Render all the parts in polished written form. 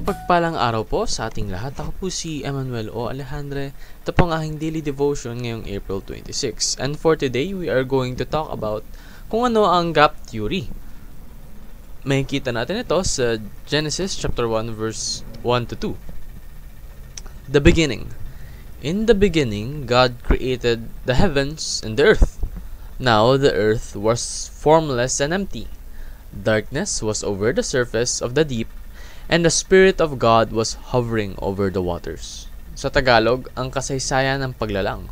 Mapagpalang araw po sa ating lahat. Ako po si Emmanuel O. Alejandre. Ito po ang aking daily devotion ngayong April 26. And for today, we are going to talk about kung ano ang gap theory. Makikita natin ito sa Genesis chapter 1 verse 1 to 2. The beginning. In the beginning, God created the heavens and the earth. Now the earth was formless and empty. Darkness was over the surface of the deep, and the Spirit of God was hovering over the waters. Sa Tagalog, ang kasaysayan ng paglalang.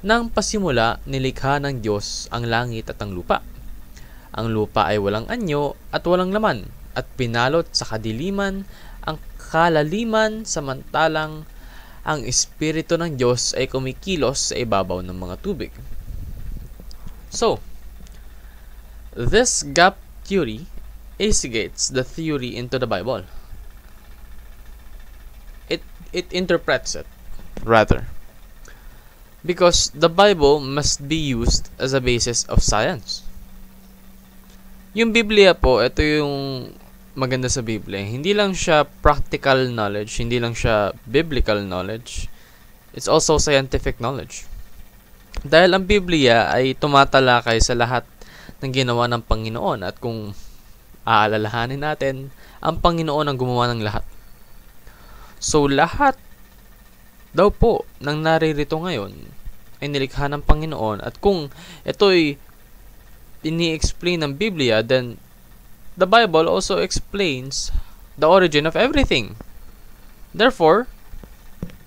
Nang pasimula, nilikha ng Diyos ang langit at ang lupa. Ang lupa ay walang anyo at walang laman, at pinalot sa kadiliman ang kalaliman, samantalang ang Espiritu ng Diyos ay kumikilos sa ibabaw ng mga tubig. So, this gap theory instigates the theory into the Bible. It interprets it, rather. Because the Bible must be used as a basis of science. Yung Biblia po, ito yung maganda sa Biblia. Hindi lang siya practical knowledge, hindi lang siya biblical knowledge. It's also scientific knowledge. Dahil ang Biblia ay tumatalakay sa lahat ng ginawa ng Panginoon, at kung aalalahanin natin, ang Panginoon ang gumawa ng lahat. So lahat daw po ng naririto ngayon ay nilikha ng Panginoon, at kung ito'y ini-explain ng Biblia, then the Bible also explains the origin of everything. Therefore,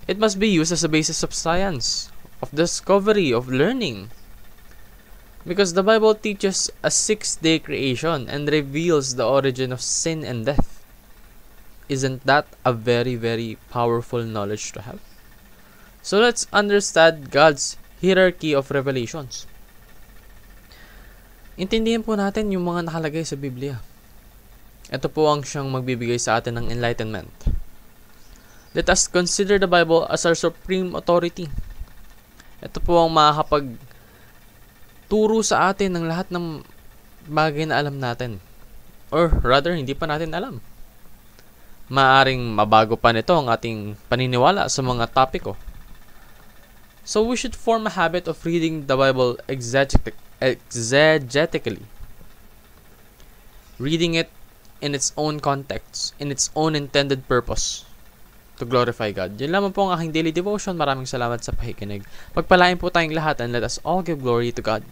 it must be used as a basis of science, of discovery, of learning. Because the Bible teaches a 6-day creation and reveals the origin of sin and death. Isn't that a very, very powerful knowledge to have? So let's understand God's hierarchy of revelations. Intindihin po natin yung mga nakalagay sa Biblia. Ito po ang siyang magbibigay sa atin ng enlightenment. Let us consider the Bible as our supreme authority. Ito po ang makakapag turo sa atin ng lahat ng bagay na alam natin. Or rather, hindi pa natin alam. Maaring mabago pa nito ang ating paniniwala sa mga topiko. So we should form a habit of reading the Bible exegetically. Reading it in its own context, in its own intended purpose, to glorify God. Yun lamang po ang aking daily devotion. Maraming salamat sa pakikinig. Pagpalain po tayong lahat, and let us all give glory to God.